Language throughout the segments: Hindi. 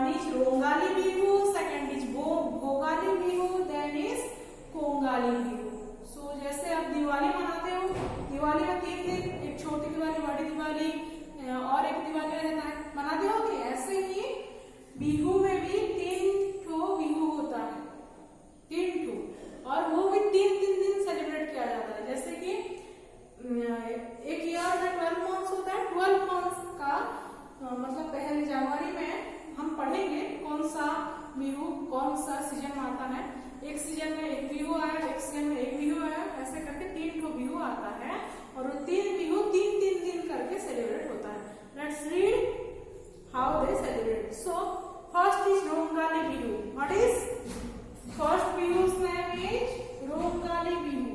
One is Rongali Bihu, second is Bhogali Bihu, then is Kongali Bihu. So जैसे आप दिवाली मनाते हो, दिवाली में 3 दिन, एक छोटी दिवाली, बड़ी दिवाली और एक दिवाली रहता है, मनाते हो कि ऐसे ही बिहू में भी 3 ठो बिहू होता है, 3 ठो, और वो भी 3 दिन सेलिब्रेट किया जाता है। जैसे कि एक ईयर में 12 मंथ्स होता है, 12 मंथ्स का मतलब पहले जनवरी में हम पढ़ेंगे कौन सा बिहू कौन सा सीजन में आता है। एक सीजन में एक बिहू आया, एक सीजन में एक बिहू आया, ऐसे करके 3 ठो बिहू आता है और वो 3 बिहू 3 दिन करके सेलिब्रेट होता है। Let's read how they celebrate. So first is Rongali Bihu. What is first Bihu's name is Rongali Bihu.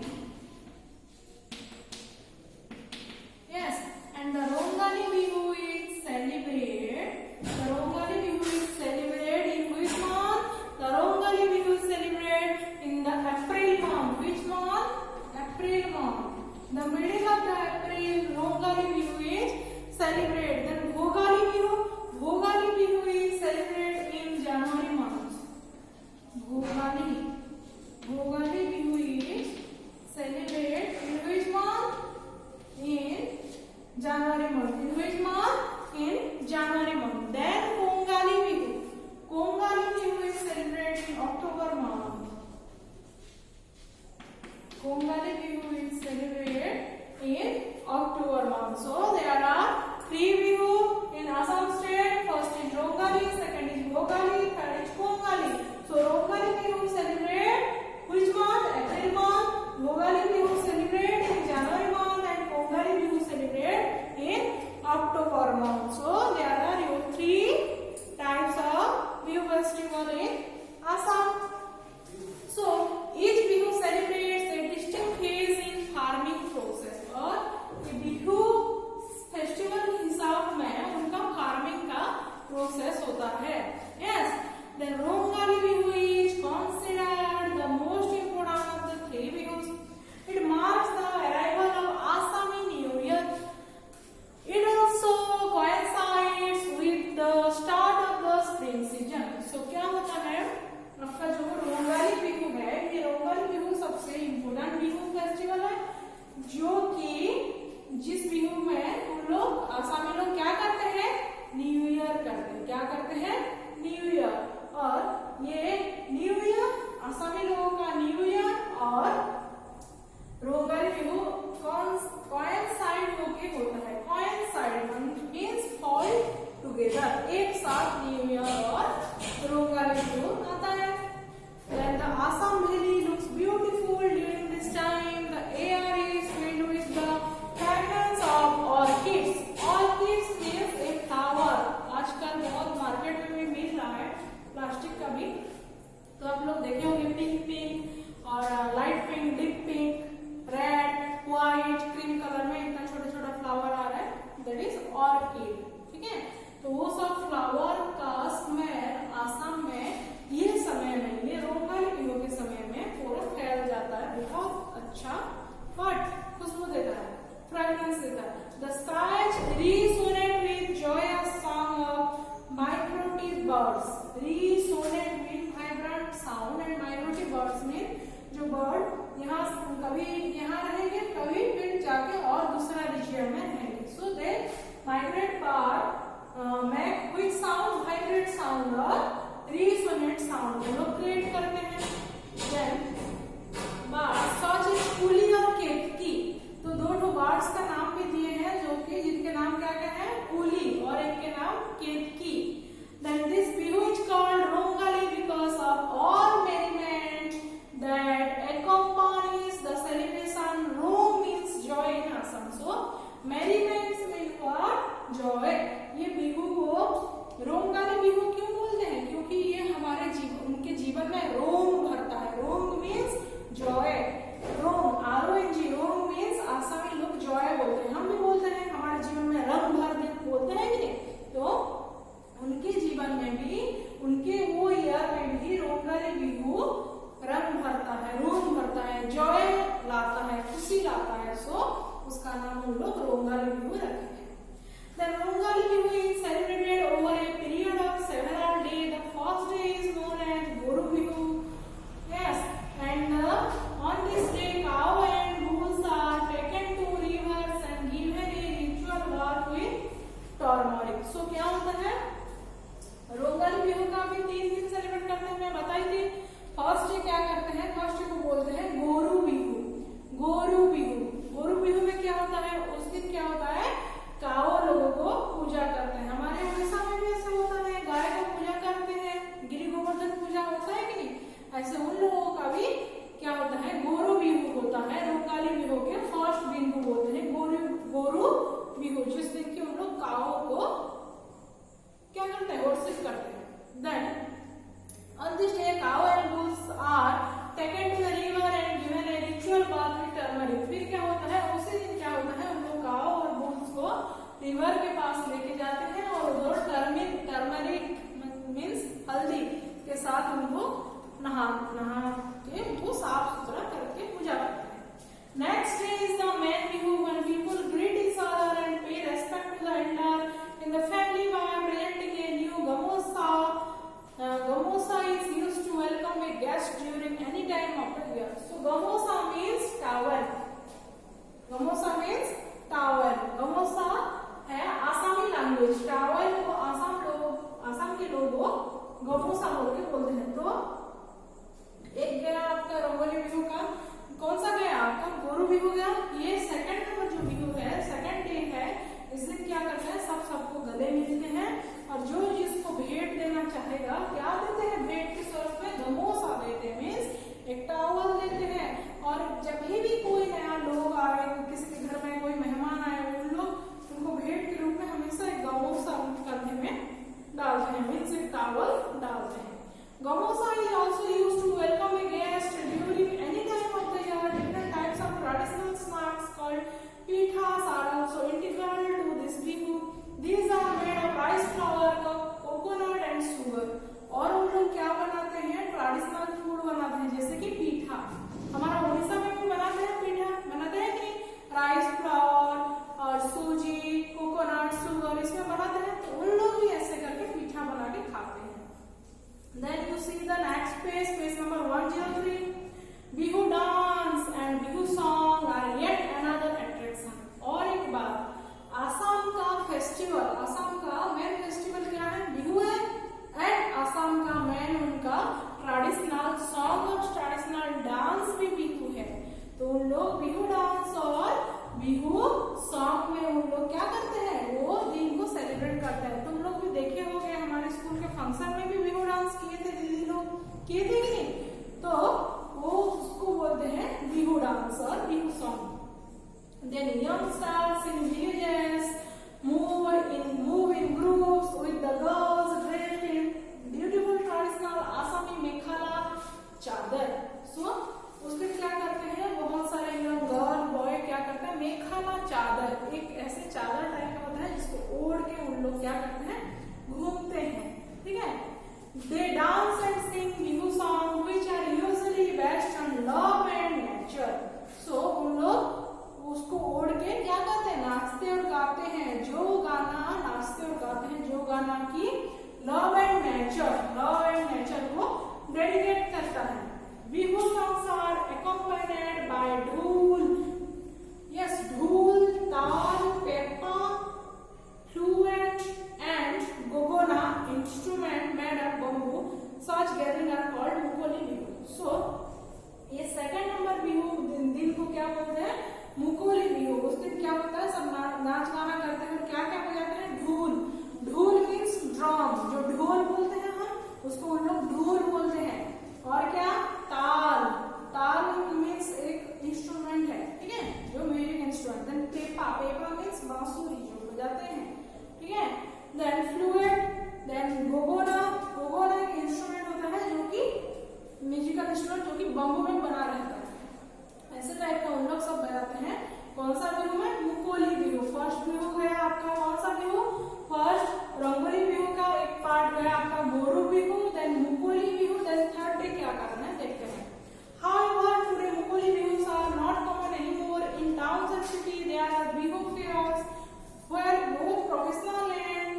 Yes, and the Rongali Bihu is celebrated. The Rongali Bihu is celebrated in which month? The Rongali Bihu is celebrated in the April month. Which month? April month. The middle of the April, Rongali Bihu is celebrated. Then Bhogali Bihu. Bhogali Bihu is celebrated in January month. Bhogali Bihu is celebrated in which month? In January month. In which month? In January month. Then Kongali Bihu. Kongali Bihu is celebrated in October month. Kongali Bihu is celebrated in October month. So there are 3 bihu in Assam state. First is Rongali, second is Bhogali, third is Kongali. So Rongali Bihu celebrate which month? April month. Bhogali Bihu celebrate in January month and Kongali Bihu celebrate in October month. So there are your 3 types of Bihu festival in Assam. So each Bihu celebrates a distinct phase in farming process. और ये Bihu फेस्टिवल के हिसाब में उनका फार्मिंग का प्रोसेस होता है। Yes, then Rongali Bihu is considered the most important of the 3 bihus. It marks the arrival of Assami New Year. It also coincides with the start of the spring season. So क्या होता है आपका जो रोंगाली बिहू है, ये रोंगाली बिहू सबसे इम्पोर्टेंट बिहू फेस्टिवल है, जो कि जिस बिहू में उन लोग आसामी लोग क्या करते हैं? न्यू ईयर करते हैं। क्या करते हैं? New year. और ये न्यू ईयर आसामी लोगों का न्यू ईयर और रोंगाली बिहू कोइंसाइड होके होता है। कोइंसाइड मींस फॉल टुगेदर, एक साथ न्यू ईयर और रोंगाली बिहू आता है। Then the Assam Valley looks beautiful during this time. The air is filled with the fragrance of orchids. Orchids means a flower. आजकल बहुत मार्केट में भी मिल रहा है प्लास्टिक का भी, तो आप लोग देखे होंगे पिंक और light pink, deep pink, red, white, cream colour में इतना छोटा छोटा फ्लावर आ रहा है, दैट इज ऑर्किड। ठीक है, तो वो सब फ्लावर का स्मेल आसाम में ये समय में, ये रोंगाली बिहू के समय में पूरा फैल जाता है। बहुत अच्छा बट खुशबू देता है, फ्रेग्रेंस देता है। The skies resonate with joyous song of migratory birds. Resonate with vibrant sound and migratory birds mean जो बर्ड यहाँ कभी यहाँ रहेंगे, कभी फिर जाके और दूसरा रीजन में रहेंगे। So they migrate पर make which sound? Vibrate sound और resonate sound दोनों क्रिएट करते हैं। Then birds such as कुली और केतकी, तो 2 बर्ड्स का नाम भी दिए हैं जो कि जिनके नाम क्या क्या है? कुली और एक के नाम केतकी। Then this bihu is called Rongali because of all merriment that accompanies the celebration. Rom means joy in Assam. So merriment means what? Joy. ये बिहू को रोंगाली बिहू क्यों बोलते हैं? क्योंकि ये हमारे उनके जीवन में रोंग भरता है। रोंग मीन्स जॉय। रोंग RONG, रोंग मीन्स आसामी लोग जॉय बोलते हैं, हम भी बोलते हैं हमारे जीवन में रंग भर दे, बोलते हैं कि नहीं? तो उनके जीवन में भी, उनके वो ईयर में भी रोंगाली बिहू रंग भरता है, रोंग भरता है, जॉय लाता है, खुशी लाता है। सो उसका नाम उन लोग रोंगाली बिहू रखे हैं। The Rongali Bihu is celebrated over a period of several days first day क्या करते हैं, फर्स्ट डे को बोलते हैं गोरू बिहू। गोरू बिहू, गोरू बिहू में क्या होता है, उस दिन क्या होता है, काओ लोगों को पूजा करते हैं। हमारे उड़ीसा में भी ऐसा होता है, गाय को पूजा करते हैं, गिरी गोवर्धन पूजा होता है कि नहीं, ऐसे उन लोगों का भी क्या होता है, गोरू बिहू होता है। रोंगाली बिहू के फर्स्ट दिन को बोलते हैं गोरू बिहू, जिस दिन की उन लोग काओ को क्या करते हैं, वर्शिप करते हैं। Then on this day cow and bulls are taken to the river and given a ritual bath with turmeric। फिर क्या होता है, उसी दिन क्या होता है, उन लोग काओ और बुल्स को रिवर के पास लेके जाते हैं और उधर टर्मरिक मीन्स हल्दी के साथ उनको नहा के उनको साफ सुथरा करके पूजा करते हैं। Next day is the man Bihu when people greet each other and pay respect to the elder in the family by presenting a new gamosa. Gamosa is used to welcome a guest during any time of the year. So gamosa means towel. Gamosa means towel. Gamosa है आसामी लैंग्वेज, टावल को आसाम के लोग गमोसा बोल के बोलते हैं। तो एक गया आपका रंगोली बिहू का, कौन सा गया आपका, गोरू बिहू गया। ये सेकंड नंबर जो बिहू है, सेकंड डे है, इस दिन क्या करते हैं, सबको गले मिलते हैं और जो जिसको भेंट देना चाहेगा, क्या देते हैं भेंट के स्वरूप में, गमोसा देते हैं, मीन्स एक टावल देते हैं। और जब भी कोई नया लोग आए, किसी के घर में कोई मेहमान आए, उन लोग उनको भेंट के रूप में हमेशा एक गमोसा कंधे में डालते हैं, मीन्स एक टावल डालते हैं। Gamosa is also used to welcome a guest during any time of the year. Different types of traditional snacks called pithas are also integral to this Bihu. These are made of rice flour, coconut and sugar। और उन लोग क्या बनाते हैं, ट्रेडिशनल फूड बनाते हैं, जैसे कि पीठा। हमारा उड़ीसा में भी बनाते हैं पीठा, बनाते हैं कि राइस फ्लावर और सूजी, कोकोनट, शुगर, इसमें बनाते हैं। तो उन लोग भी ऐसे करके पीठा बना के खाते हैं। Then you see the next page, page number 103। Bihu dance and Bihu song are yet another attraction. और एक बात, आसाम का फेस्टिवल, आसाम का मेन फेस्टिवल क्या है, बिहू है, एंड आसाम का मेन उनका ट्रेडिशनल सॉन्ग और ट्रेडिशनल डांस भी बिहू है। तो उन लोग बिहू डांस और बिहू सॉन्ग में उन लोग क्या करते हैं, वो दिन को सेलिब्रेट करते हैं। तुम लोग भी देखे होंगे, हमारे स्कूल के फंक्शन में भी बिहू डांस किए थे, दीदी लोग किए थे कि नहीं, तो वो उसको बोलते हैं बिहू डांस और Bihu song. Then youngsters in villages move in groups with the girls dressed in beautiful traditional Assami मेखला चादर। So उसमें क्या करते हैं, बहुत सारे गर्ल बॉय क्या करते हैं, मेखला चादर, एक ऐसे चादर टाइप का होता है जिसको ओढ़ के उन लोग क्या करते हैं, घूमते हैं, ठीक है। They dance and sing bihu song which are usually based on love and nature। So उन लोग उसको ओढ़ के क्या करते हैं, नाचते और गाते हैं, जो गाना नाचते और गाते हैं, जो गाना की लव एंड नेचर को डेडिकेट करता है। Bihu songs are accompanied by dhol, yes dhol, taal, pepa, flute and gogona instrument made of bamboo. Such gathering are called Mukoli Bihu. So ये सेकंड नंबर बिहू दिन को क्या बोलते हैं, मुकोली बिहू। उस दिन क्या होता है, सब नाच गाना करते हैं और क्या क्या बजाते हैं, ढोल मीन्स ड्रम, जो ढोल बोलते हैं हम उसको उन लोग ढोल बोलते हैं। और क्या, ताल मीन्स एक इंस्ट्रूमेंट है, ठीक है, जो music instrument. Then pepa means बांसुरी, जो बजाते हैं, ठीक है। देन फ्लूट, देन गोगोना एक इंस्ट्रूमेंट होता है जो कि म्यूजिकल इंस्ट्रूमेंट जो कि बम्बू में बना रहता है, ऐसे टाइप का उन लोग सब बजाते हैं। कौन सा बिहू है, मुकोली बिहू। फर्स्ट बिहू गया आपका कौन सा बिहू, फर्स्ट रंगोली बिहू का एक पार्ट गया आपका Goru Bihu, then Mukoli Bihu, then third day क्या करना है देखते हैं। However, today Mukoli bihus are not common anymore in towns and cities. There are bihu fairs where both professional and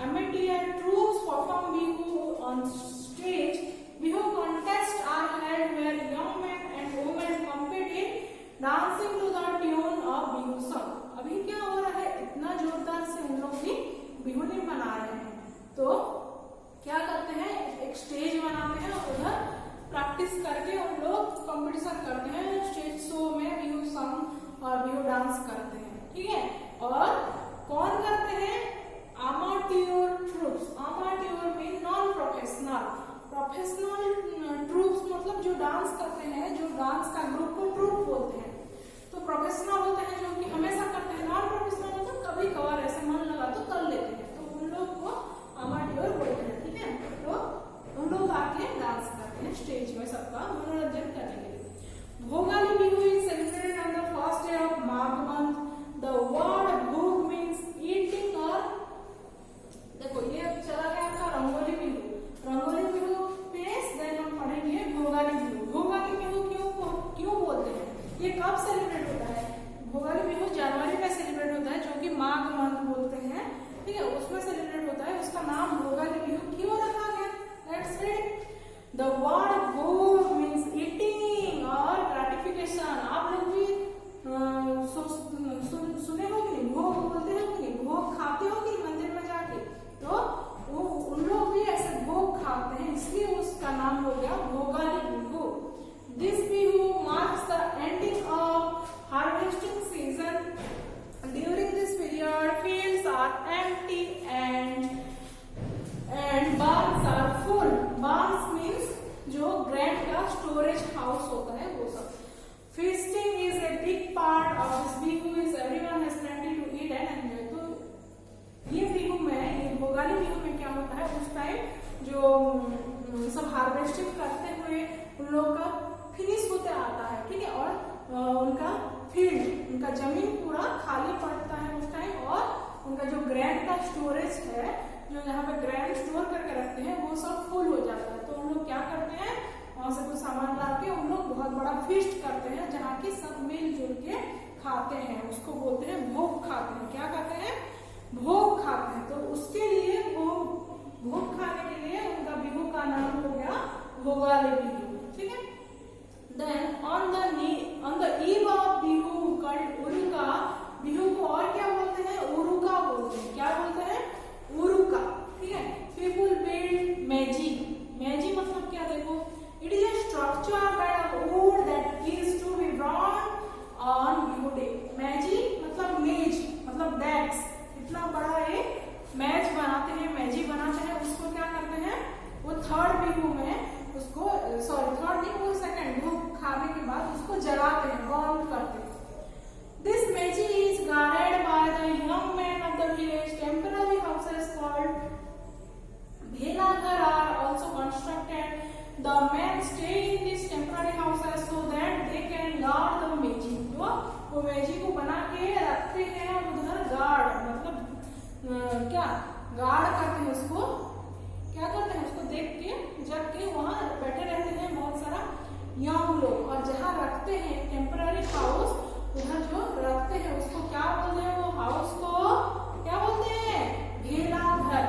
amateur troops perform bihu on stage. Bihu contests are held where young men and women compete in dancing to the tune of bihu song। अभी क्या हो रहा है, इतना जोरदार से उन लोग भी बिहू नहीं मना रहे हैं, तो क्या करते हैं, एक स्टेज बनाते हैं, उधर प्रैक्टिस करके उन लोग कंपटीशन करते हैं, स्टेज शो में बिहू सॉन्ग और बिहू डांस करते हैं, ठीक है। और कौन करते हैं? amateur troops। amateur mean non professional. Professional troops मतलब जो डांस करते हैं, जो डांस का ग्रुप को ट्रूप बोलते हैं। तो प्रोफेशनल होते हैं जो कि हमेशा करते हैं, नॉन प्रोफेशनल मतलब कभी कभार ऐसे मन लगा तो कर लेते हैं, तो उन लोग को amateur बोलते हैं, ठीक है। तो उन लोग आके डांस करते हैं स्टेज में, सबका मनोरंजन करने के लिए। Bhogali Bihu is celebrated on the first day of Magh month. The word भोग मीन्स ईटिंग, और देखो ये चला गया आपका रंगोली बिहू। रंगोली बिहू पेश देन हम पढ़ेंगे भोगाली बिहू। भोगाली बिहू क्यों बोलते हैं, ये कब सेलिब्रेट होता है? भोगाली बिहू जनवरी में सेलिब्रेट होता है, जो कि माघ मंथ बोलते हैं, ठीक है, उसमें सेलिब्रेट होता है। उसका नाम भोगाली बिहू क्यों रखा गया? Let's read. द वर्ड भोग मीन्स ईटिंग और ग्रेटिफिकेशन। आप लोग भी सुने हो कि नहीं, भोग बोलते हो कि नहीं, भोग खाते हो कि मंदिर में जाके, तो वो उन लोग भी ऐसे भोग खाते हैं, इसलिए उसका नाम हो गया Bhogali Bihu. This Bihu marks the ending of harvesting season. During this period fields are empty and barns are full. Barns means जो ग्रेन का स्टोरेज हाउस होता है वो सब। Feasting is a big part of this bihu, is everyone has plenty to eat and enjoy। तो ये बिहू में, ये भोगाली बिहू में क्या होता है, उस टाइम जो सब हार्वेस्टिंग करते हुए उन लोग का फिनिश होते आता है, ठीक है, और उनका फील्ड, उनका जमीन पूरा खाली पड़ता है उस टाइम, और उनका जो ग्रेन का स्टोरेज है, जो यहाँ पे ग्रेन स्टोर करके रखते हैं, वो सब फुल हो जाता है। तो उन लोग क्या करते हैं, वहां से कुछ सामान ला के उन लोग बहुत बड़ा फीस्ट करते हैं, जहाँ की सब मिलजुल के खाते हैं, उसको बोलते हैं भोग खाते हैं। क्या खाते हैं? भोग खाते हैं। तो उसके लिए भोग खाने के लिए उनका बिहू का नाम हो गया भोगाली बिहू, ठीक है। Then on the eve of Bihu called Uruka. Bihu को और क्या बोलते हैं? उरुका बोलते हैं। क्या बोलते हैं? उरुका, ठीक है। पीपुल बिल्ड मेजी। मेजी मतलब क्या? देखो, it is a structure made of wood that is to be drawn on bihu day। मेजी मतलब मेज, मतलब डेस्क, इतना बड़ा एक मेज बनाते हैं, मेजी बनाते हैं, उसको क्या करते हैं, वो थर्ड बिहू में उसको, सॉरी थर्ड नहीं, वो सेकंड बिहू खाने के बाद उसको जलाते हैं, बर्न करते हैं। This Meji is guarded by the young man of the village. Temporary houses called भेलाघर are also constructed. The men stay in these temporary houses so that they can guard the meji। तो वो मेजी को बना के रखते हैं और उधर गार्ड मतलब क्या गार्ड करते हैं, उसको क्या करते हैं, उसको देख के जग के वहां बैठे रहते हैं बहुत सारा यंग लोग। और जहाँ रखते हैं टेम्पररी हाउस, उधर जो रखते हैं उसको क्या बोलते हैं? वो हाउस को क्या बोलते हैं? भेलाघर।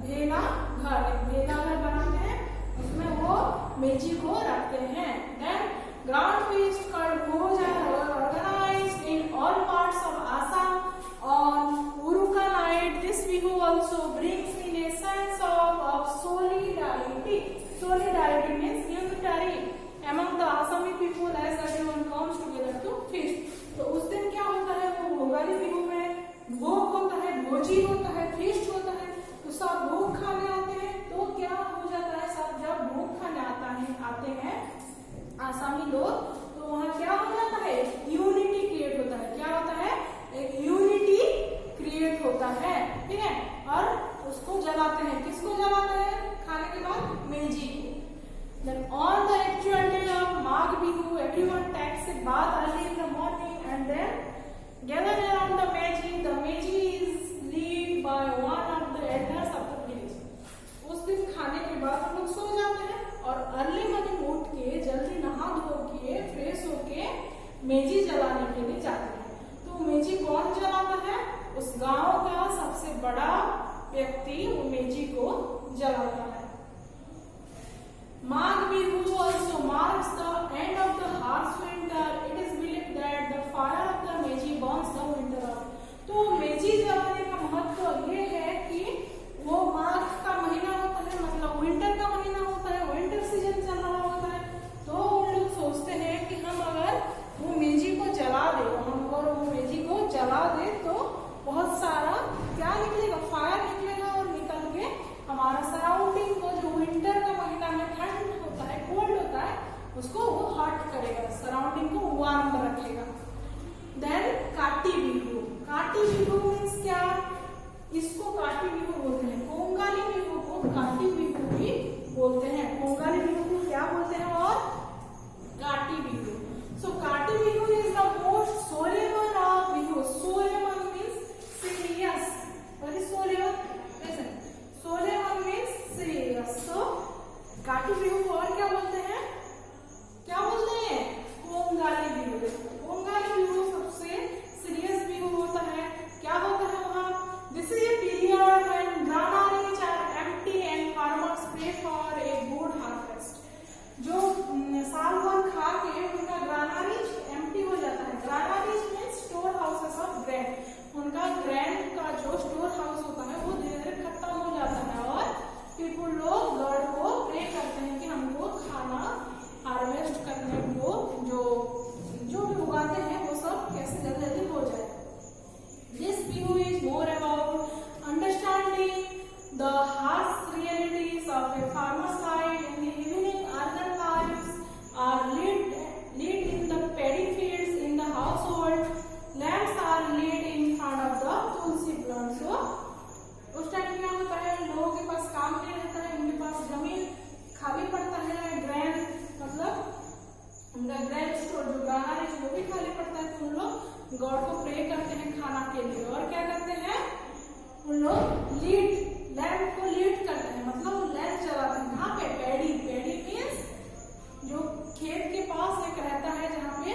भेलाघर, भेलाघर बनाते हैं, उसमें वो मेजी को रखते हैं। Then grand feast called Bhoj are organized in all parts of Assam on Uruka night. This bihu also brings in a sense of solidarity. Solidarity means unity among the Assami people as everyone comes together to feast। तो उस दिन क्या होता है? वो भोगाली बिहू में भोग होता है, भोजी होता है, फीस्ट होता है, तो सब भोग खाने आते हैं। तो क्या हो जाता है, सब जब भोग खाने आते हैं आसामी लोग, तो वहाँ क्या हो जाता है? यूनिटी क्रिएट होता है। क्या होता है? एक यूनिटी क्रिएट होता है, ठीक है। और उसको जलाते हैं। किसको जलाते हैं? खाने के बाद मेजी को। Then on the actual day of Magh Bihu, everyone takes a bath early in the morning and then gather around the meji. The meji is led by one of the elders of the village। उस दिन खाने के बाद हम लोग सो जाते हैं और अर्ली मॉर्निंग उठ के जल्दी नहा धो के फ्रेश होके मेजी जलाने के लिए जाते हैं। तो मेजी कौन जलाता है? उस गांव का सबसे बड़ा व्यक्ति वो मेजी को जलाता है। Magh Bihu also marks the end of the harsh winter. It is believed that the fire of the meji burns the winter out। तो मेजी जलाने का महत्व ये है कि वो माघ का महीना होता है, मतलब विंटर का महीना होता है, विंटर सीजन चल रहा होता है, गॉड को प्रे करते हैं कि हमको खाना हार्वेस्ट करने को जो भी उगाते हैं वो सब कैसे जल्दी जल्दी हो जाए। This bihu is more about understanding the harsh realities of a farmer's life. In the evening, other lives are lit in the paddy fields in the household. Lamps are lit in front of the tulsi plant. So, उस टाइम क्या होता है, लोगों के पास काम नहीं रहता है, उनके पास जमीन खाली पड़ता है, ग्रैंड मतलब उनका ग्रैंड स्टोर जो गाना है वो भी खाली पड़ता है, तो उन लोग गॉड को प्रे करते हैं खाना के लिए। और क्या करते हैं, उन लोग लैम्प को लीड करते हैं, मतलब लैम्प जलाते हैं। यहाँ पे पैडी मीन्स जो खेत के पास एक रहता है जहाँ पे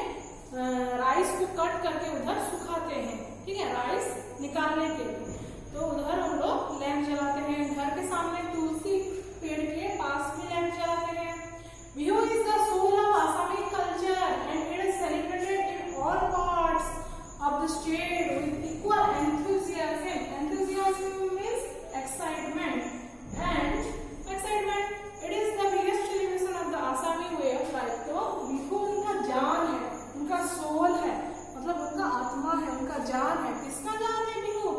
राइस को कट करके उधर सुखाते हैं, ठीक है, राइस निकालने के लिए, तो उधर हम लोग लैम्प जलाते हैं। घर के सामने तुलसी पेड़ के पास में लैम्प जलाते हैं। Bihu is the soul of Assamese culture and it is celebrated in all parts of the state with equal enthusiasm. Enthusiasm means excitement, and excitement it is the biggest celebration of the Assamese way of life. तो बिहू उनका जान है, उनका सोल है, मतलब उनका आत्मा है, उनका जान है। किसका जान है? बिहू,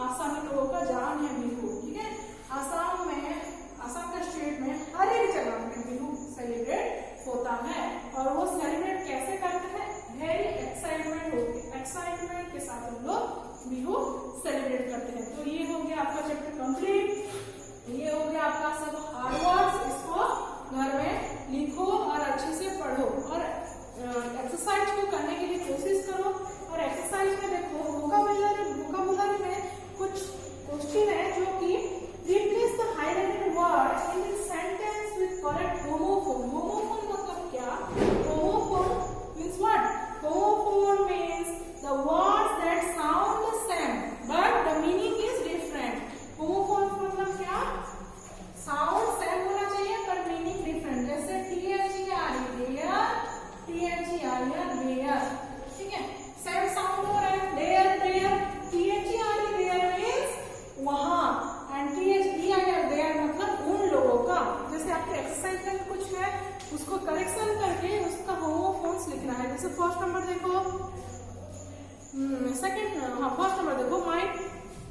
आसामी लोगों का जान है बिहू, ठीक है। आसाम का स्टेट में हर एक जगह में बिहू सेलिब्रेट होता है, और वो सेलिब्रेट कैसे करते हैं? वेरी एक्साइटमेंट के साथ हम लोग बिहू सेलिब्रेट करते हैं। तो ये हो गया आपका चैप्टर कंप्लीट, ये हो गया आपका सब हार्ड वर्ड्स। इसको घर में लिखो और अच्छे से पढ़ो, और एक्सरसाइज को करने के लिए कोशिश करो। और एक्सरसाइज में देखो वोकाबुलरी में कुछ क्वेश्चन है जो कि replace the highlighted word in this sentence with correct homophone. Homophone मतलब क्या? Homophone means what? Homophone means the words that sound the same but the meaning is different. Homophone मतलब क्या? साउंड सेम होना चाहिए पर मीनिंग डिफरेंट। जैसे बेयर, ठीक है, सेम साउंड हो रहा है, देयर मींस वहां, एंड देयर मतलब उन लोगों का। जैसे आपके एक्सरसाइज में कुछ है उसको करेक्शन करके उसका होमोफोन्स लिखना है। जैसे फर्स्ट नंबर देखो, फर्स्ट नंबर देखो,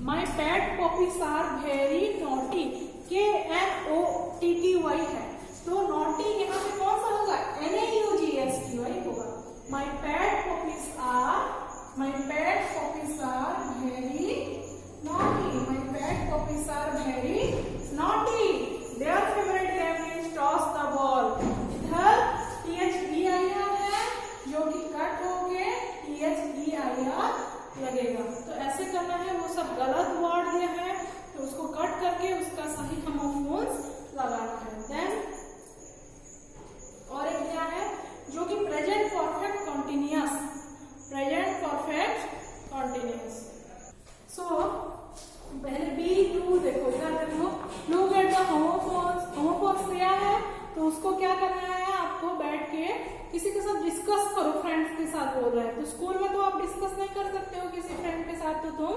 my pet puppies are very naughty. KNOTTY है, तो नॉटी यहाँ पे कौन सा होगा? NAUGSTY होगा। My pet puppies are very naughty. My pet puppies are very naughty. Their favorite game is toss the ball. इधर THEIR है जो कि कट होके THEIR लगेगा, तो ऐसे करना है। वो सब गलत वर्ड दिया है तो उसको कट करके उसका सही होमोफोन्स लगाना है। देन और एक क्या है जो कि प्रेजेंट परफेक्ट कंटिन्यूअस, सो पहले B2 देखो, इधर देखो, लुक एट द होमोफोन्स दिया है तो उसको क्या करना है, आपको बैठ के किसी के साथ डिस्कस करो। फ्रेंड्स के साथ बोल रहे हैं तो स्कूल में तो आप डिस्कस नहीं कर सकते हो किसी फ्रेंड के साथ, तो तुम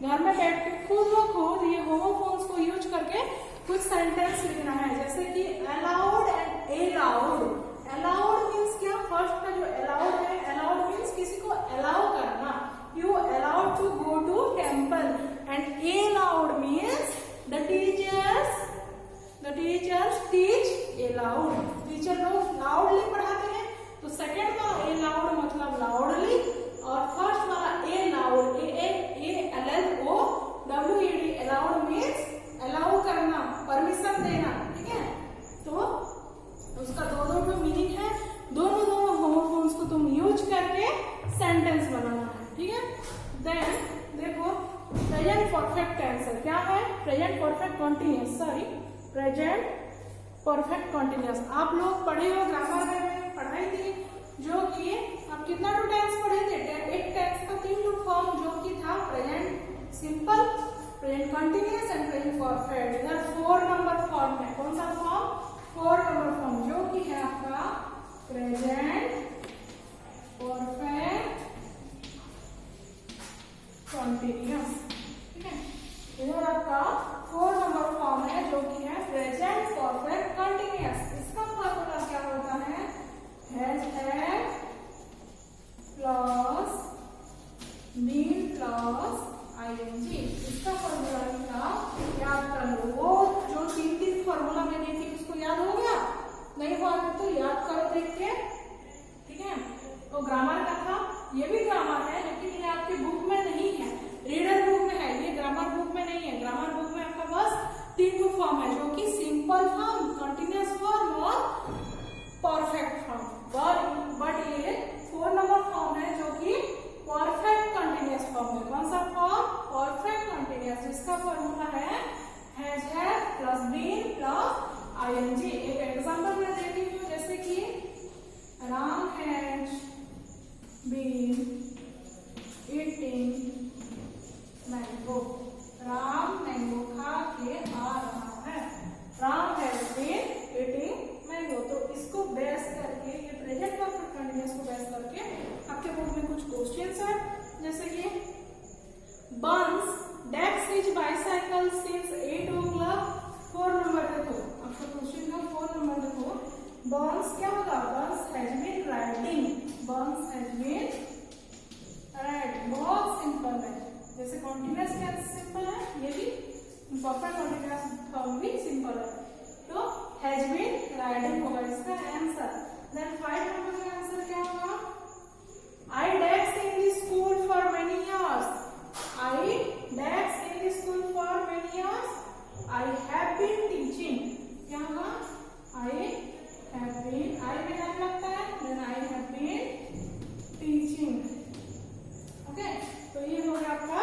घर में बैठ के खुद ये होमोफोन्स को यूज करके कुछ सेंटेंस लिखना है। जैसे कि allowed and allowed. Allowed means क्या? फर्स्ट का जो अलाउड है, अलाउड मीन्स किसी को अलाउ करना, you allowed to go to temple. And aloud means the teachers teach aloud. Teacher लोग लाउडली पढ़ाते हैं, तो सेकेंड वाला अलाउड मतलब लाउडली, और फर्स्ट वाला allowed ALLOWED allowed means allow करना, परमिशन देना, ठीक है। तो उसका दोनों मीनिंग है, दोनों होमोफोन्स को तुम यूज करके सेंटेंस बनाना है, ठीक है। देन देखो प्रेजेंट परफेक्ट टेंस क्या है? Present perfect continuous, present perfect continuous. आप लोग पढ़े हो, ग्रामर में पढ़ाई थी, जो कि आप कितना टू टेंस पढ़े थे? एक टेंस का 3 फॉर्म जो कि था present simple, present continuous and present perfect. इधर 4 नंबर फॉर्म है, कौन सा फॉर्म? 4 नंबर फॉर्म जो कि है आपका प्रेजेंट परफेक्ट कंटिन्यूअस, ठीक है। इधर आपका 4 नंबर फॉर्म है जो कि है present perfect Ram has been eating mango. Ram mango खा के आ रहा है. Ram has been eating mango. तो इसको बेस करके, ये प्रेजेंट परफेक्ट कंटीन्यूअस को बेस करके आपके बुक में कुछ क्वेश्चंस है, जैसे कि Buns decks his bicycle since 8 o'clock. 4 नंबर देखो, आपका क्वेश्चन का 4 नंबर देखो. बंस क्या होगा? Buns has been riding. Buns has been riding. बहुत सिंपल है. जैसे कॉन्टिन्यूअस क्या सिंपल है, ये भी परफेक्ट कॉन्टिन्यूअस फॉर्म भी सिंपल है. तो हैज बीन राइडिंग होगा इसका आंसर. देन 5 नंबर का आंसर क्या होगा? I danced in the school for many years. I danced in the school for many years. I have been teaching. क्या होगा? I have been. I में have लगता है. Then I have been teaching. Okay. तो ये हो गया आपका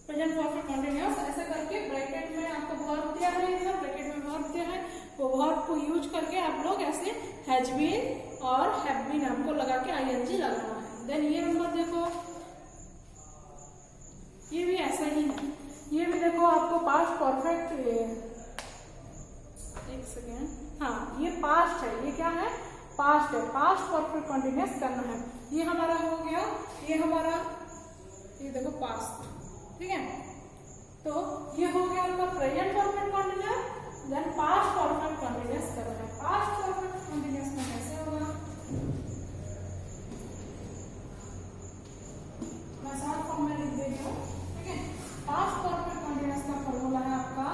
प्रेजेंट परफेक्ट कंटीन्यूअस. ऐसे करके ब्रैकेट में आपको वर्ब दिया है, इधर ब्रैकेट में वर्ब दिया है, वो वर्ब को यूज करके आप लोग ऐसे हैज बीन और हैव बीन आपको लगा के आईएनजी लगाना है. देन ये नंबर देखो, ये भी ऐसा ही है. ये भी देखो आपको पास्ट परफेक्ट, एक सेकेंड, हाँ ये पास्ट है. ये क्या है? पास्ट है. पास्ट परफेक्ट कंटीन्यूअस करना है. ये हमारा हो गया, ये हमारा, ये देखो पास्ट. ठीक है, तो ये हो गया आपका प्रेजेंट परफेक्ट